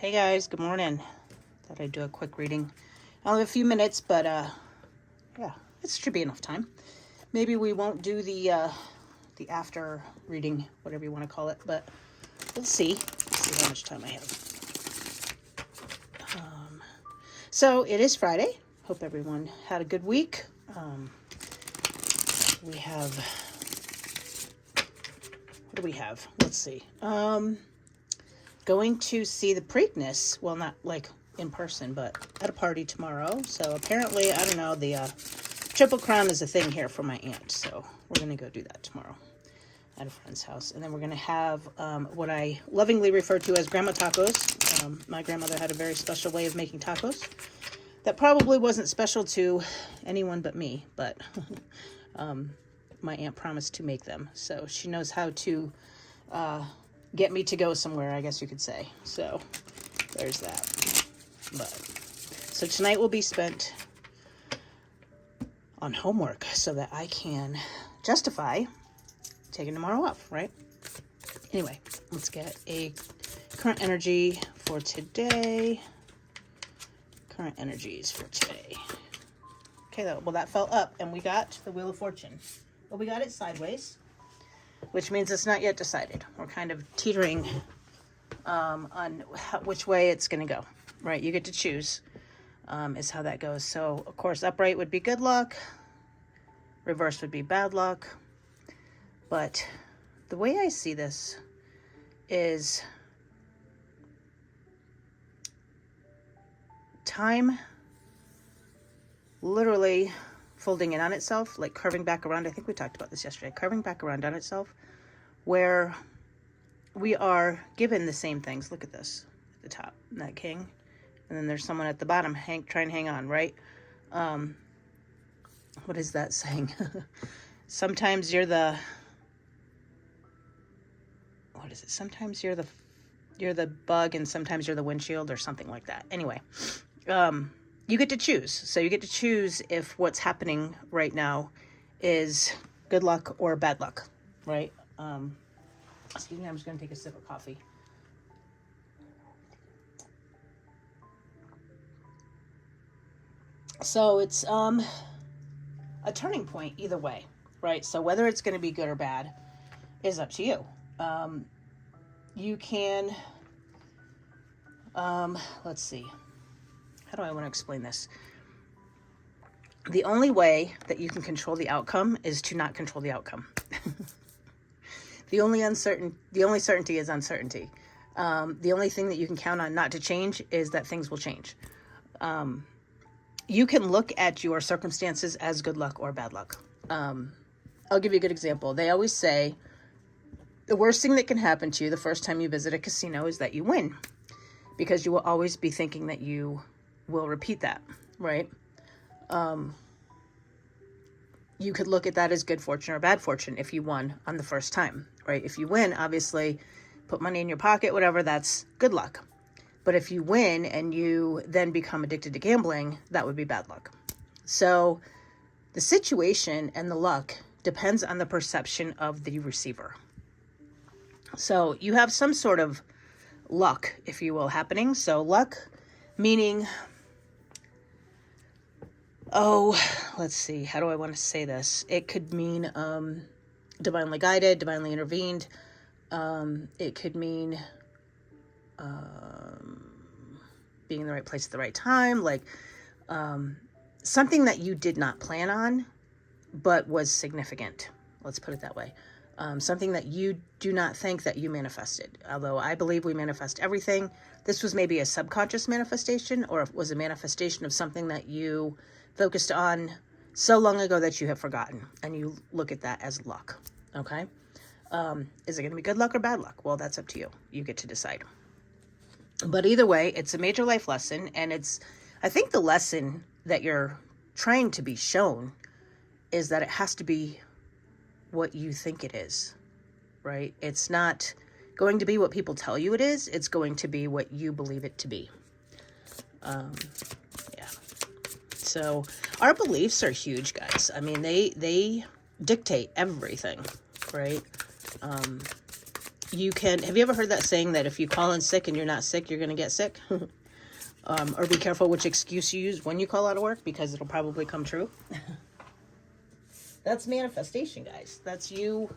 Hey guys, good morning. Thought I'd do a quick reading. I'll have a few minutes, but yeah, it should be enough time. Maybe we won't do the after reading, whatever you want to call it, but we'll see. Let's see how much time I have. So it is Friday. Hope everyone had a good week. We have, what do we have? Let's see. Going to see the Preakness. Well, not like in person, but at a party tomorrow. So apparently, I don't know, the Triple Crown is a thing here for my aunt. So we're going to go do that tomorrow at a friend's house. And then we're going to have what I lovingly refer to as grandma tacos. My grandmother had a very special way of making tacos that probably wasn't special to anyone but me, but my aunt promised to make them. So she knows how to get me to go somewhere, I guess you could say. So there's that. But so tonight will be spent on homework so that I can justify taking tomorrow off, right? Anyway, let's get a current energy for today. Current energies for today. Okay, well that fell up and we got the Wheel of Fortune. Well, we got it sideways, which means it's not yet decided. We're kind of teetering on which way it's going to go, right? You get to choose is how that goes. So, of course, upright would be good luck. Reverse would be bad luck. But the way I see this is time literally folding in on itself, like curving back around. I think we talked about this yesterday. Curving back around on itself, where we are given the same things. Look at this at the top, that king, and then there's someone at the bottom. Try and hang on, right? What is that saying? Sometimes you're the. What is it? Sometimes you're the bug, and sometimes you're the windshield, or something like that. Anyway, you get to choose. So you get to choose if what's happening right now is good luck or bad luck, right? Excuse me, I'm just going to take a sip of coffee. So it's a turning point either way, right? So whether it's going to be good or bad is up to you. You can, let's see. How do I want to explain this? The only way that you can control the outcome is to not control the outcome. The only certainty is uncertainty. The only thing that you can count on not to change is that things will change. You can look at your circumstances as good luck or bad luck. I'll give you a good example. They always say the worst thing that can happen to you the first time you visit a casino is that you win, because you will always be thinking that you will repeat that, right? You could look at that as good fortune or bad fortune if you won on the first time, right? If you win, obviously, put money in your pocket, whatever, that's good luck. But if you win and you then become addicted to gambling, that would be bad luck. So the situation and the luck depends on the perception of the receiver. So you have some sort of luck, if you will, happening. So luck meaning, let's see, how do I want to say this? It could mean divinely guided, divinely intervened. It could mean being in the right place at the right time, like something that you did not plan on, but was significant. Let's put it that way. Something that you do not think that you manifested. Although I believe we manifest everything. This was maybe a subconscious manifestation, or it was a manifestation of something that you focused on so long ago that you have forgotten, and you look at that as luck. Okay. Is it going to be good luck or bad luck? Well, that's up to you. You get to decide. But either way, it's a major life lesson, and I think the lesson that you're trying to be shown is that it has to be what you think it is, right? It's not going to be what people tell you it is. It's going to be what you believe it to be. Yeah. So our beliefs are huge, guys. I mean, they dictate everything, right? you can, have you ever heard that saying that if you call in sick and you're not sick, you're going to get sick? Or be careful which excuse you use when you call out of work, because it'll probably come true. That's manifestation, guys. That's you.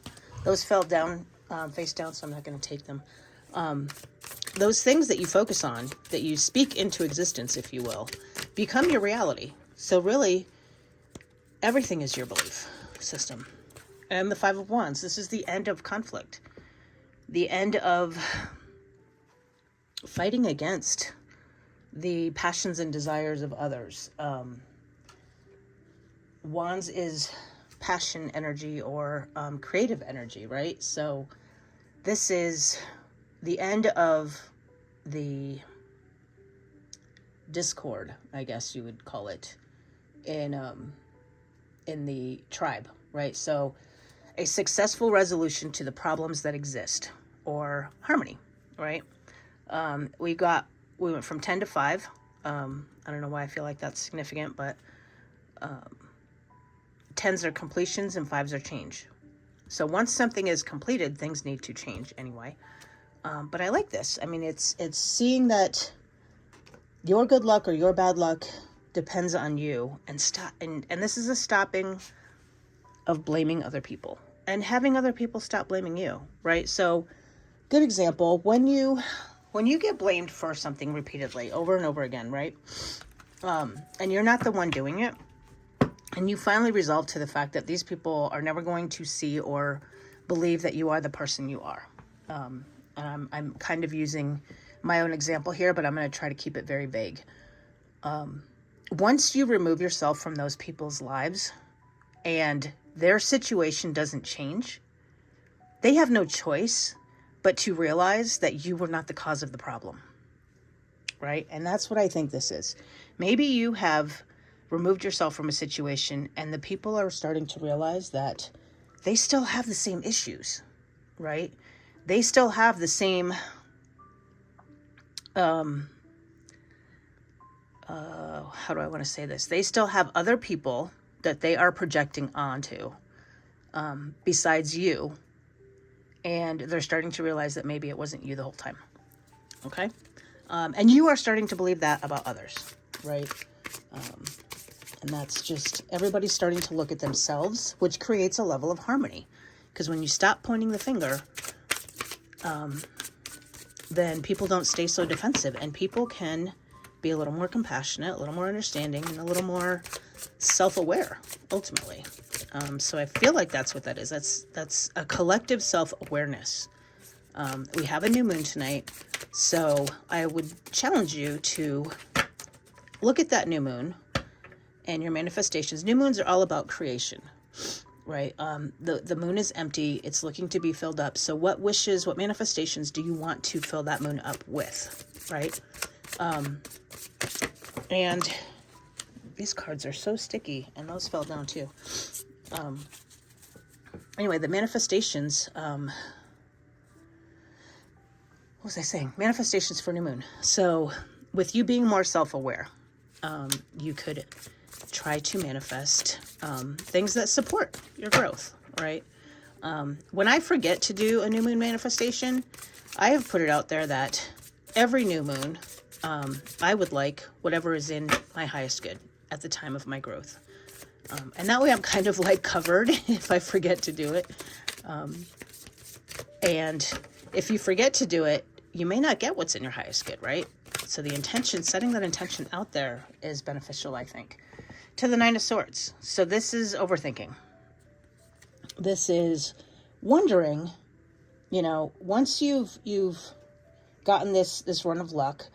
Those fell down, face down, so I'm not going to take them. Those things that you focus on, that you speak into existence, if you will, become your reality. So really, everything is your belief system. And the Five of Wands, this is the end of conflict. The end of fighting against the passions and desires of others. Wands is passion energy, or creative energy, right? So this is the end of the discord, I guess you would call it, in the tribe, right? So a successful resolution to the problems that exist, or harmony, right? We went from 10 to 5. I don't know why I feel like that's significant, but 10s are completions and 5s are change. So once something is completed, things need to change anyway. But I like this. I mean, it's seeing that your good luck or your bad luck depends on you, and this is a stopping of blaming other people and having other people stop blaming you, right? So good example, when you get blamed for something repeatedly over and over again, right? And you're not the one doing it, and you finally resolve to the fact that these people are never going to see or believe that you are the person you are. And I'm kind of using my own example here, but I'm going to try to keep it very vague. Once you remove yourself from those people's lives and their situation doesn't change, they have no choice but to realize that you were not the cause of the problem, right? And that's what I think this is. Maybe you have removed yourself from a situation and the people are starting to realize that they still have the same issues, right? They still have the same, how do I want to say this? They still have other people that they are projecting onto, besides you. And they're starting to realize that maybe it wasn't you the whole time. Okay? And you are starting to believe that about others, right? And that's just, everybody's starting to look at themselves, which creates a level of harmony. Because when you stop pointing the finger, then people don't stay so defensive, and people can be a little more compassionate, a little more understanding, and a little more self-aware, ultimately. So I feel like that's what that is. That's a collective self-awareness. We have a new moon tonight, so I would challenge you to look at that new moon and your manifestations. New moons are all about creation, right? The moon is empty. It's looking to be filled up. So what wishes, what manifestations do you want to fill that moon up with, right? And these cards are so sticky, and those fell down too. Anyway, the manifestations, what was I saying? Manifestations for new moon. So with you being more self-aware, you could try to manifest things that support your growth, right? When I forget to do a new moon manifestation, I have put it out there that every new moon, I would like whatever is in my highest good at the time of my growth. And that way I'm kind of like covered if I forget to do it. And if you forget to do it, you may not get what's in your highest good, right? So the intention, setting that intention out there is beneficial, I think. To the 9 of Swords. So this is overthinking. This is wondering, once you've gotten this run of luck,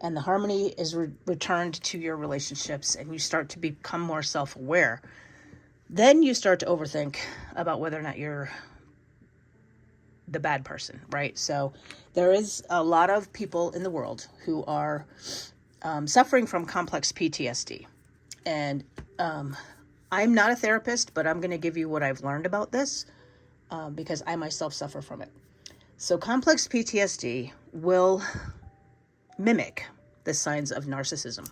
and the harmony is returned to your relationships, and you start to become more self-aware, then you start to overthink about whether or not you're the bad person, right? So there is a lot of people in the world who are suffering from complex PTSD. And I'm not a therapist, but I'm going to give you what I've learned about this because I myself suffer from it. So complex PTSD will mimic the signs of narcissism.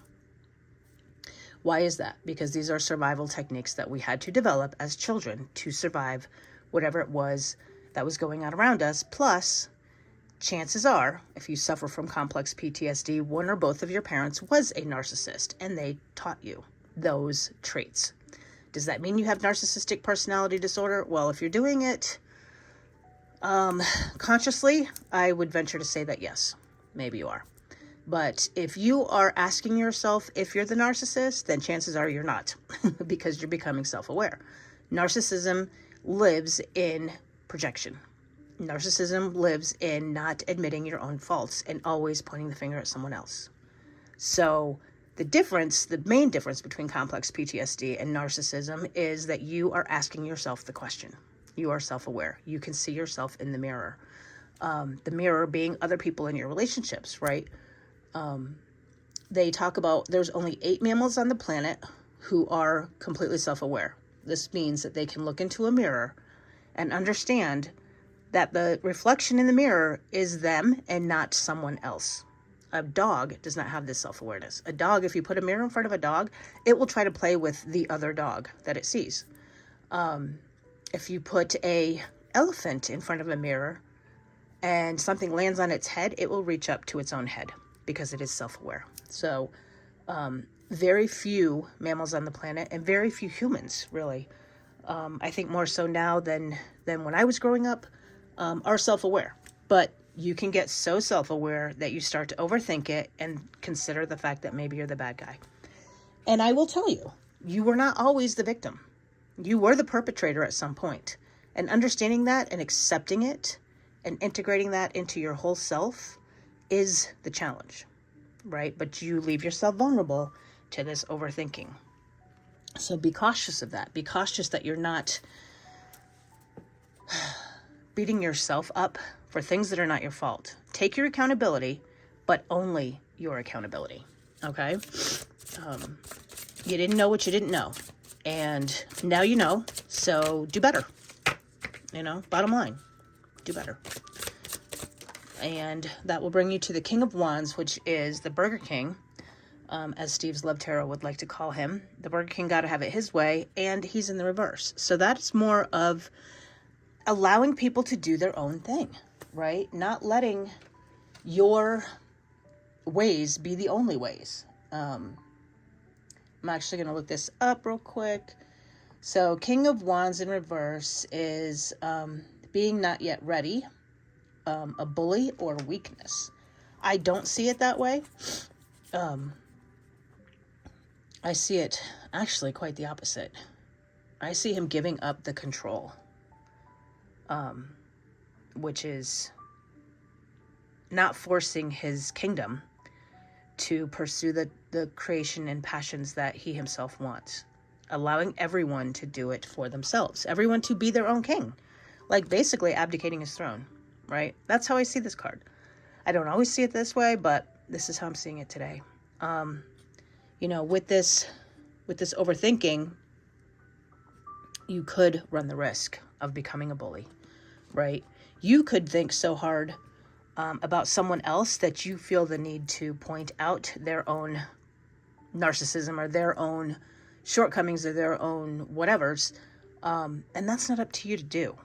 Why is that? Because these are survival techniques that we had to develop as children to survive whatever it was that was going on around us. Plus, chances are, if you suffer from complex PTSD, one or both of your parents was a narcissist and they taught you those traits. Does that mean you have narcissistic personality disorder? Well, if you're doing it consciously, I would venture to say that yes, maybe you are. But if you are asking yourself if you're the narcissist, then chances are you're not, because you're becoming self-aware. Narcissism lives in projection. Narcissism lives in not admitting your own faults and always pointing the finger at someone else. So the main difference between complex PTSD and narcissism is that you are asking yourself the question. You are self-aware. You can see yourself in the mirror. The mirror being other people in your relationships, right? They talk about there's only 8 mammals on the planet who are completely self-aware. This means that they can look into a mirror and understand that the reflection in the mirror is them and not someone else. A dog does not have this self-awareness. A dog, if you put a mirror in front of a dog, it will try to play with the other dog that it sees. If you put a elephant in front of a mirror and something lands on its head, it will reach up to its own head because it is self-aware. So very few mammals on the planet and very few humans, really, I think more so now than when I was growing up, are self-aware. But you can get so self-aware that you start to overthink it and consider the fact that maybe you're the bad guy. And I will tell you, you were not always the victim. You were the perpetrator at some point. And understanding that and accepting it and integrating that into your whole self is the challenge, right? But you leave yourself vulnerable to this overthinking. So be cautious of that. Be cautious that you're not beating yourself up for things that are not your fault. Take your accountability, but only your accountability, okay? You didn't know what you didn't know, and now you know, so do better. Bottom line, do better. And that will bring you to the King of Wands, which is the Burger King, as Steve's Love Tarot would like to call him. The Burger King got to have it his way, and he's in the reverse. So that's more of allowing people to do their own thing, right? Not letting your ways be the only ways. I'm actually going to look this up real quick. So King of Wands in reverse is being not yet ready, a bully, or weakness. I don't see it that way. I see it actually quite the opposite. I see him giving up the control, which is not forcing his kingdom to pursue the creation and passions that he himself wants, allowing everyone to do it for themselves, everyone to be their own king, like basically abdicating his throne, right? That's how I see this card. I don't always see it this way, but this is how I'm seeing it today. With this overthinking, you could run the risk of becoming a bully, right? You could think so hard about someone else that you feel the need to point out their own narcissism or their own shortcomings or their own whatevers. And that's not up to you to do,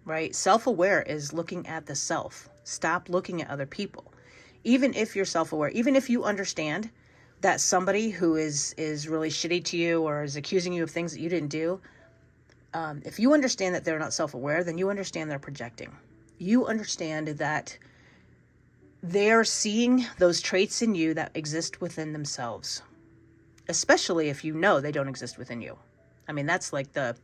right? Self-aware is looking at the self. Stop looking at other people. Even if you're self-aware, even if you understand that somebody who is really shitty to you or is accusing you of things that you didn't do, if you understand that they're not self-aware, then you understand they're projecting. You understand that they're seeing those traits in you that exist within themselves, especially if you know they don't exist within you. I mean, that's like the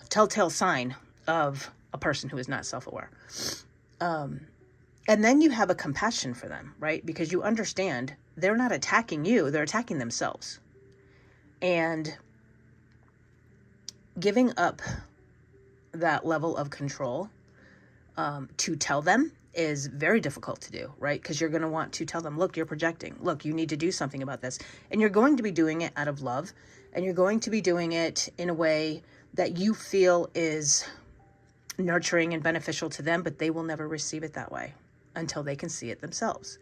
telltale sign of a person who is not self-aware. And then you have a compassion for them, right? Because you understand they're not attacking you, they're attacking themselves. And giving up that level of control to tell them is very difficult to do, right? Because you're going to want to tell them, look, you're projecting. Look, you need to do something about this. And you're going to be doing it out of love. And you're going to be doing it in a way that you feel is nurturing and beneficial to them, but they will never receive it that way until they can see it themselves.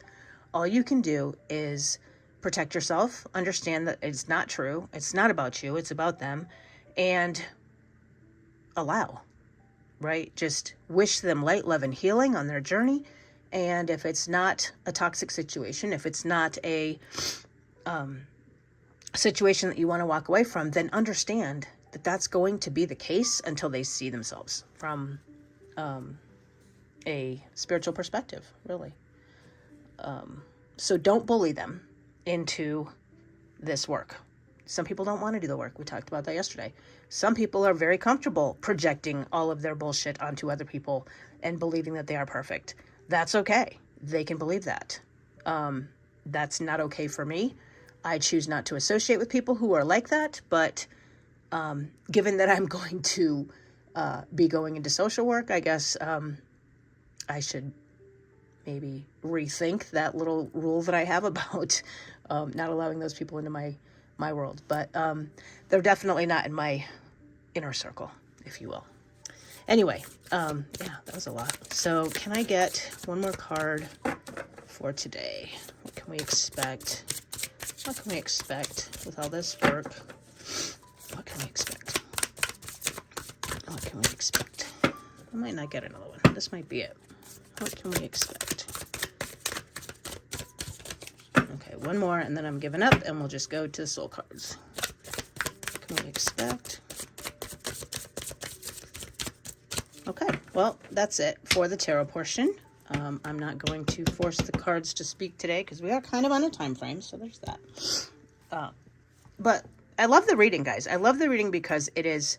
All you can do is protect yourself, understand that it's not true. It's not about you. It's about them. And allow, right? Just wish them light, love, and healing on their journey. And if it's not a toxic situation, if it's not a situation that you want to walk away from, then understand that that's going to be the case until they see themselves from a spiritual perspective, really. So don't bully them into this work. Some people don't want to do the work. We talked about that yesterday. Some people are very comfortable projecting all of their bullshit onto other people and believing that they are perfect. That's okay. They can believe that. That's not okay for me. I choose not to associate with people who are like that, but given that I'm going to be going into social work, I guess I should maybe rethink that little rule that I have about not allowing those people into my world. But they're definitely not in my inner circle, if you will. Anyway, yeah, that was a lot. So can I get one more card for today? What can we expect? What can we expect with all this work? What can we expect? What can we expect? I might not get another one. This might be it. What can we expect? Okay, one more, and then I'm giving up, and we'll just go to the soul cards. What can we expect? Okay, well, that's it for the tarot portion. I'm not going to force the cards to speak today because we are kind of on a time frame, so there's that. But I love the reading, guys. I love the reading because it is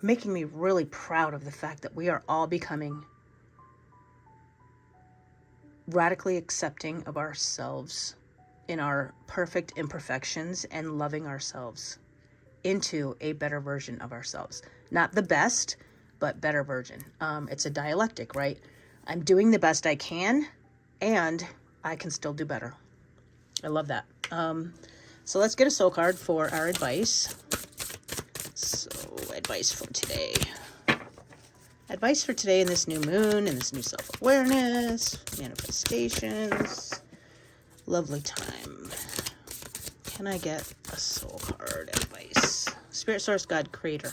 making me really proud of the fact that we are all becoming radically accepting of ourselves in our perfect imperfections and loving ourselves into a better version of ourselves. Not the best, but better version. It's a dialectic, right? I'm doing the best I can, and I can still do better. I love that. So let's get a soul card for our advice. So advice for today. Advice for today in this new moon, in this new self-awareness, manifestations, lovely time. Can I get a soul card advice? Spirit, source, God, creator,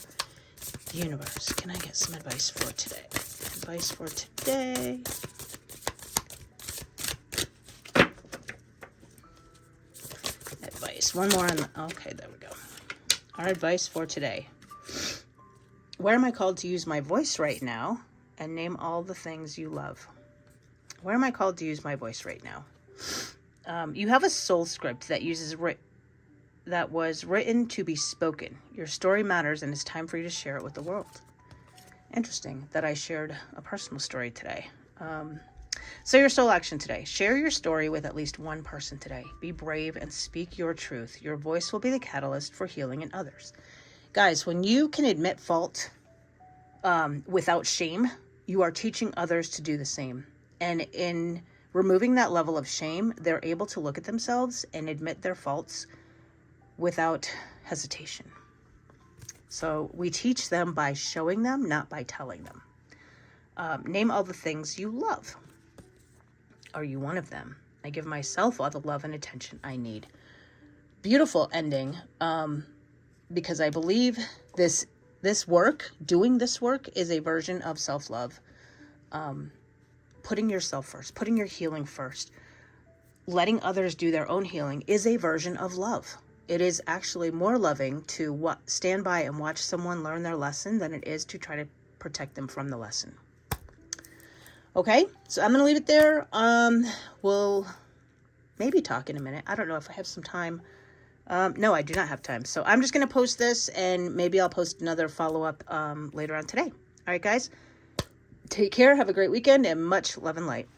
the universe. Can I get some advice for today? Advice for today. Advice. One more on the... Okay, there we go. Our advice for today. Where am I called to use my voice right now? And name all the things you love. Where am I called to use my voice right now? You have a soul script that that was written to be spoken. Your story matters, and it's time for you to share it with the world. Interesting that I shared a personal story today. So your soul action today. Share your story with at least one person today. Be brave and speak your truth. Your voice will be the catalyst for healing in others. Guys, when you can admit fault without shame, you are teaching others to do the same. And in removing that level of shame, they're able to look at themselves and admit their faults without hesitation. So we teach them by showing them, not by telling them. Name all the things you love. Are you one of them? I give myself all the love and attention I need. Beautiful ending, because I believe this work, doing this work, is a version of self-love. Putting yourself first, putting your healing first, letting others do their own healing is a version of love. It is actually more loving to stand by and watch someone learn their lesson than it is to try to protect them from the lesson. Okay, so I'm going to leave it there. We'll maybe talk in a minute. I don't know if I have some time. No, I do not have time. So I'm just going to post this, and maybe I'll post another follow-up later on today. All right, guys. Take care. Have a great weekend, and much love and light.